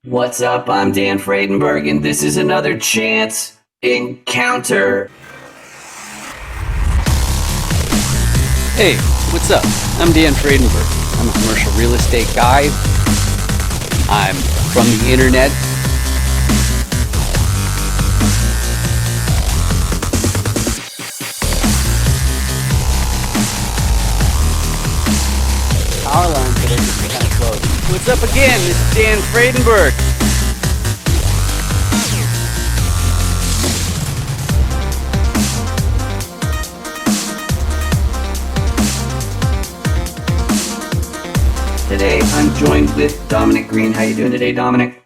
What's up? I'm Dan Fredenberg, and this is another Chance Encounter. Hey, what's up? I'm Dan Fredenberg. I'm a commercial real estate guy. I'm from the internet. Power line today is kind of close. What's up again? This is Dan Fredenberg. Today, I'm joined with Dominic Green. How you doing today, Dominic?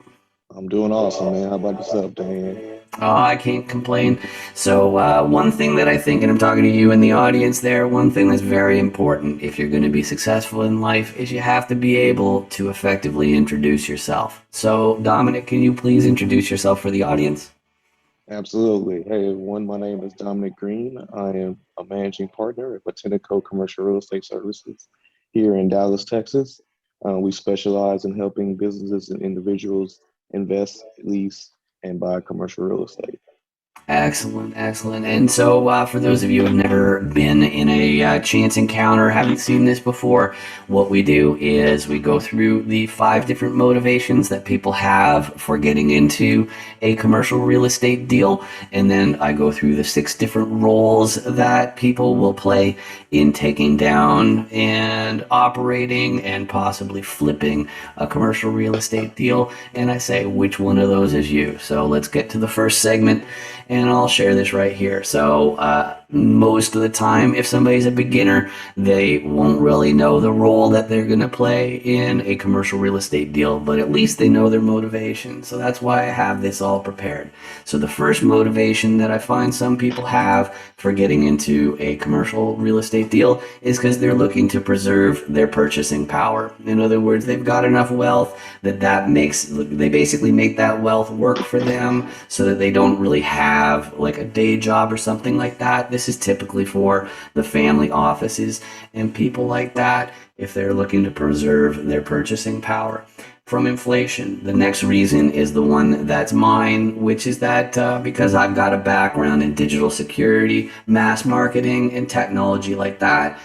I'm doing awesome, man. How about yourself, Dan? Oh, I can't complain. So, one thing that I think, and I'm talking to you in the audience there, one thing that's very important if you're going to be successful in life is you have to be able to effectively introduce yourself. So, Dominic, can you please introduce yourself for the audience? Absolutely. Hey, everyone. My name is Dominic Green. I am a managing partner at Botanico Commercial Real Estate Services here in Dallas, Texas. We specialize in helping businesses and individuals invest, lease, and buy commercial real estate. Excellent, excellent. And so, for those of you who have never been in a chance encounter, haven't seen this before, what we do is we go through the 5 different motivations that people have for getting into a commercial real estate deal. And then I go through the 6 different roles that people will play in taking down and operating and possibly flipping a commercial real estate deal. And I say, which one of those is you? So let's get to the first segment, and I'll share this right here. So most of the time, if somebody's a beginner, they won't really know the role that they're going to play in a commercial real estate deal, but at least they know their motivation. So that's why I have this all prepared. So the first motivation that I find some people have for getting into a commercial real estate deal is because they're looking to preserve their purchasing power. In other words, they've got enough wealth that makes, they basically make that wealth work for them so that they don't really have like a day job or something like that. This is typically for the family offices and people like that if they're looking to preserve their purchasing power from inflation. The next reason is the one that's mine, which is that because I've got a background in digital security, mass marketing, and technology like that,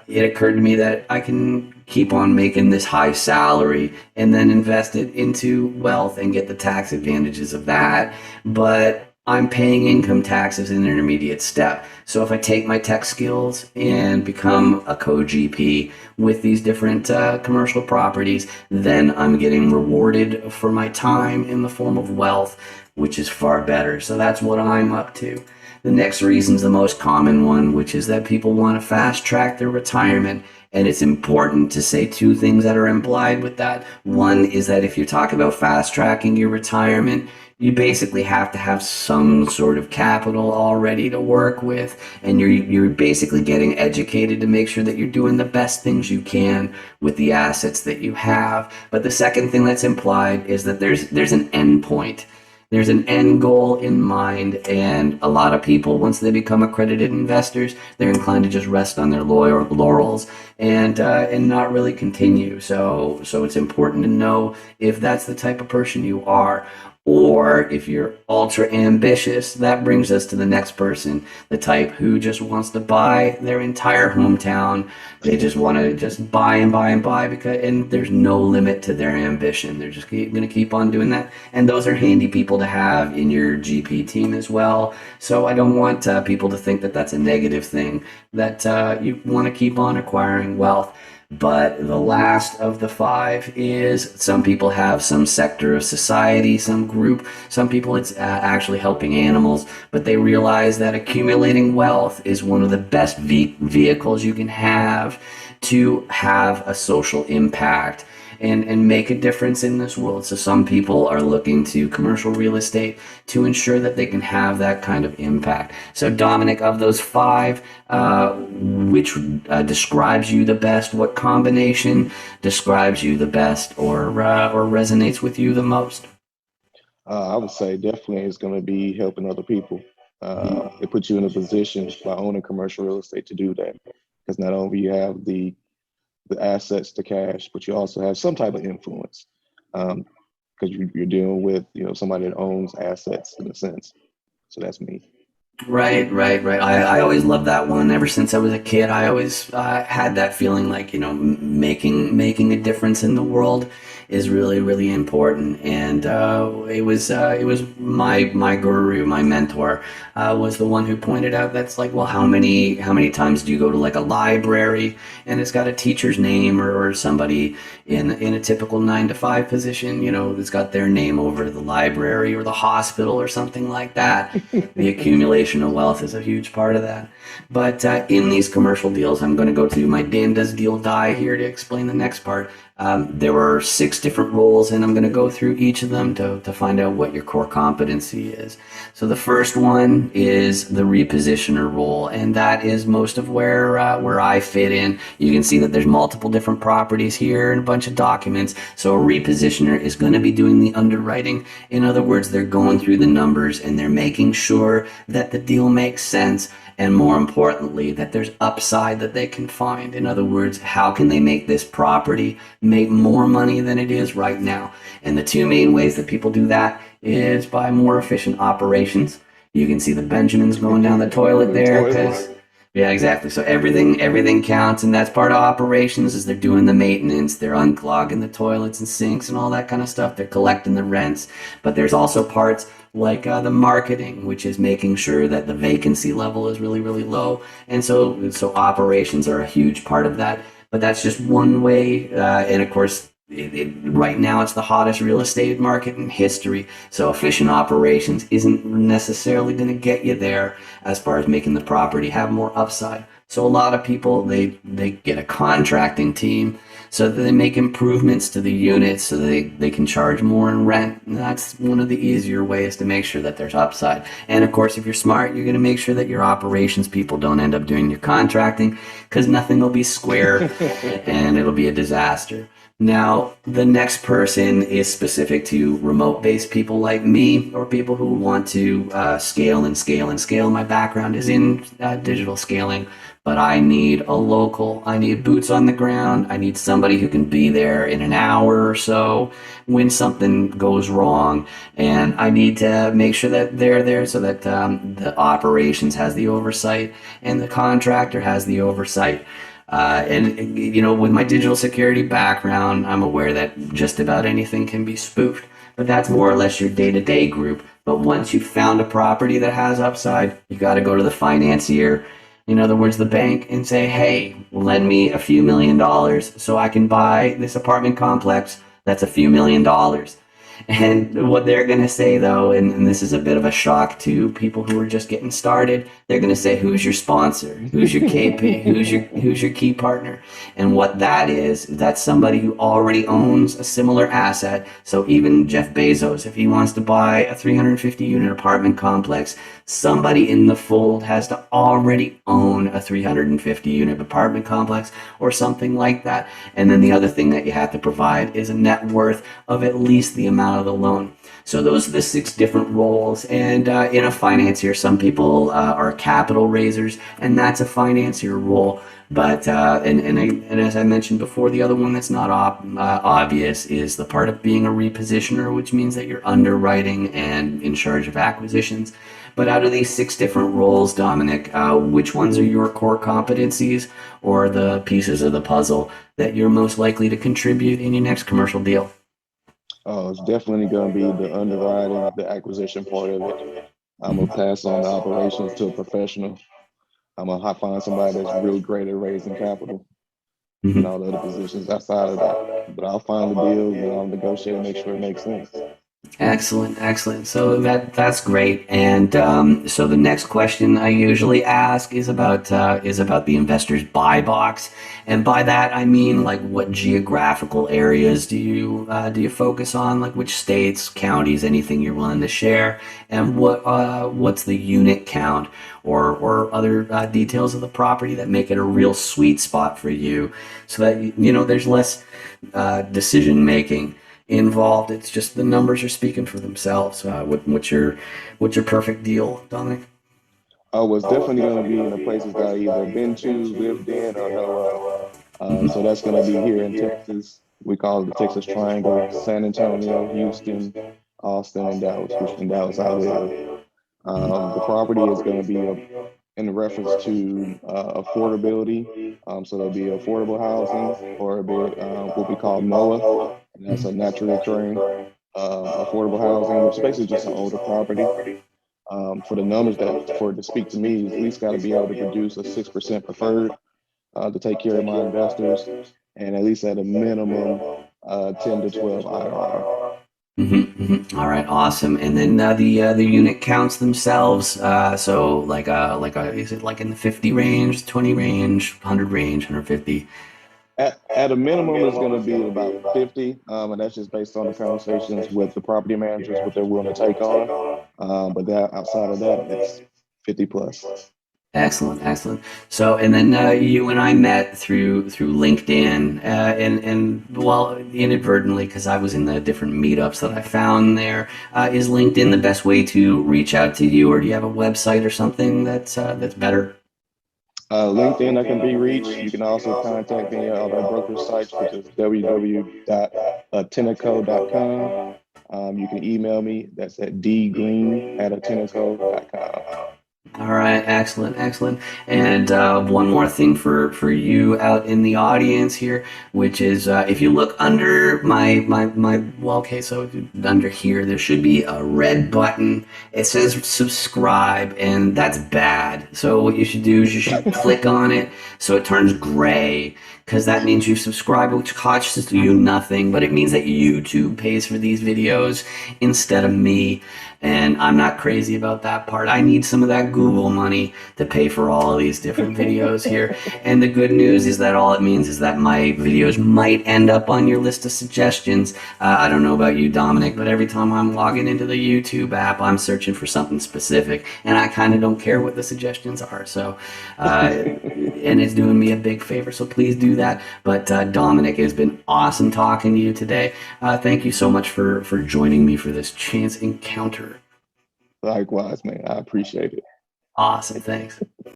it occurred to me that I can keep on making this high salary and then invest it into wealth and get the tax advantages of that. But I'm paying income tax as an intermediate step. So if I take my tech skills and become a co-GP with these different commercial properties, then I'm getting rewarded for my time in the form of wealth, which is far better. So that's what I'm up to. The next reason is the most common one, which is that people want to fast track their retirement. And it's important to say 2 things that are implied with that. One is that if you're talking about fast tracking your retirement, you basically have to have some sort of capital already to work with, and you're basically getting educated to make sure that you're doing the best things you can with the assets that you have. But the second thing that's implied is that there's an end point. There's an end goal in mind, and a lot of people, once they become accredited investors, they're inclined to just rest on their laurels and not really continue. So it's important to know if that's the type of person you are. Or if you're ultra ambitious, that brings us to the next person, the type who just wants to buy their entire hometown. They just want to just buy and buy and buy and there's no limit to their ambition. They're just going to keep on doing that. And those are handy people to have in your GP team as well. So I don't want people to think that that's a negative thing, that you want to keep on acquiring wealth. But the last of the 5 is some people have some sector of society, some group, some people it's actually helping animals, but they realize that accumulating wealth is one of the best vehicles you can have to have a social impact and make a difference in this world. So some people are looking to commercial real estate to ensure that they can have that kind of impact. So Dominic, of those 5, which describes you the best? What combination describes you the best or resonates with you the most? I would say definitely it's going to be helping other people. It puts you in a position by owning commercial real estate to do that, because not only you have the assets, the cash, but you also have some type of influence. Um, because you're dealing with, somebody that owns assets in a sense. So that's me. Right, right, right. I always loved that one. Ever since I was a kid, I always had that feeling like, making a difference in the world is really, really important. And it was my guru, my mentor, was the one who pointed out that's like, well, how many times do you go to like a library and it's got a teacher's name, or somebody in a typical 9 to 5 position, that's got their name over the library or the hospital or something like that. The accumulation of wealth is a huge part of that. But in these commercial deals, I'm going to go to my Dan Does Deal Die here to explain the next part. There were 6 different roles, and I'm going to go through each of them to find out what your core competency is. So the first one is the repositioner role, and that is most of where I fit in. You can see that there's multiple different properties here and a bunch of documents. So a repositioner is going to be doing the underwriting. In other words, they're going through the numbers and they're making sure that the deal makes sense, and more importantly, that there's upside that they can find. In other words, how can they make this property make more money than it is right now? And the 2 main ways that people do that is by more efficient operations. You can see the Benjamins going down the toilet there, because yeah, exactly. So everything counts, and that's part of operations. Is they're doing the maintenance, they're unclogging the toilets and sinks and all that kind of stuff. They're collecting the rents. But there's also parts like the marketing, which is making sure that the vacancy level is really, really low. And so operations are a huge part of that. But that's just one way. And of course, right now it's the hottest real estate market in history. So efficient operations isn't necessarily going to get you there as far as making the property have more upside. So a lot of people, they get a contracting team so that they make improvements to the units so they can charge more in rent. And that's one of the easier ways to make sure that there's upside. And of course, if you're smart, you're going to make sure that your operations people don't end up doing your contracting, because nothing will be square and it'll be a disaster. Now, the next person is specific to remote-based people like me, or people who want to scale and scale and scale. My background is in digital scaling, but I need a local. I need boots on the ground. I need somebody who can be there in an hour or so when something goes wrong. And I need to make sure that they're there so that the operations has the oversight and the contractor has the oversight. With my digital security background, I'm aware that just about anything can be spoofed, but that's more or less your day-to-day group. But once you've found a property that has upside, you got to go to the financier, in other words, the bank, and say, hey, lend me a few $1,000,000 so I can buy this apartment complex that's a few $1,000,000. And what they're going to say, though, and this is a bit of a shock to people who are just getting started, they're going to say, who's your sponsor? Who's your KP? Who's your key partner? And what that is, that's somebody who already owns a similar asset. So even Jeff Bezos, if he wants to buy a 350-unit apartment complex, somebody in the fold has to already own a 350-unit apartment complex or something like that. And then the other thing that you have to provide is a net worth of at least the amount of the loan. So those are the 6 different roles. And in a financier, some people are capital raisers, and that's a financier role. But and as I mentioned before, the other one that's not obvious is the part of being a repositioner, which means that you're underwriting and in charge of acquisitions. But out of these 6 different roles, Dominic, which ones are your core competencies or the pieces of the puzzle that you're most likely to contribute in your next commercial deal? Oh, it's definitely going to be the underwriting, the acquisition part of it. I'm going to pass on the operations to a professional. I'm going to find somebody that's really great at raising capital and all the other positions outside of that. But I'll find the deals and I'll negotiate and make sure it makes sense. Excellent, excellent. So that's great. And so the next question I usually ask is about the investor's buy box, and by that I mean, like, what geographical areas do you focus on, like which states, counties, anything you're willing to share, and what's the unit count or other details of the property that make it a real sweet spot for you, so that there's less decision making involved. It's just the numbers are speaking for themselves. What's your perfect deal, Dominic? Oh, it's definitely going to be in the places that I either been to, lived in, or know of. So that's going to be here in Texas. We call it the Texas Triangle: San Antonio, Houston, Austin, and Dallas, which in Dallas I live. The property is going to be in reference to affordability. So there'll be affordable housing, or it'll be what we call NOAA, and that's a naturally occurring affordable housing, which is basically just an older property. For the numbers that for it to speak to me, at least got to be able to produce a 6% preferred to take care of my investors, and at least at a minimum 10 to 12 IRR. All right, awesome. And then the unit counts themselves. So is it like in the 50 range, 20 range, 100 range, 150? At a minimum, it's going to be about 50, and that's just based on the conversations with the property managers, what they're willing to take on. But that outside of that, it's 50 plus. Excellent, excellent. So, and then you and I met through LinkedIn, and well, inadvertently, because I was in the different meetups that I found there. Is LinkedIn the best way to reach out to you, or do you have a website or something that's better? LinkedIn, I can be reached. You can also contact me on our brokerage sites, which is www.atenico.com. You can email me. That's at dgreen@atenico.com. All right, excellent, excellent. And one more thing for you out in the audience here, which is if you look under well, okay, so under here there should be a red button. It says subscribe, and that's bad. So what you should do is you should click on it so it turns gray, because that means you've subscribed, which costs you nothing, but it means that YouTube pays for these videos instead of me. And I'm not crazy about that part. I need some of that Google money to pay for all of these different videos here. And the good news is that all it means is that my videos might end up on your list of suggestions. I don't know about you, Dominic, but every time I'm logging into the YouTube app, I'm searching for something specific, and I kind of don't care what the suggestions are. So, and it's doing me a big favor. So please do that. But Dominic, it's been awesome talking to you today. Thank you so much for joining me for this chance encounter. Likewise, man. I appreciate it. Awesome. Thanks.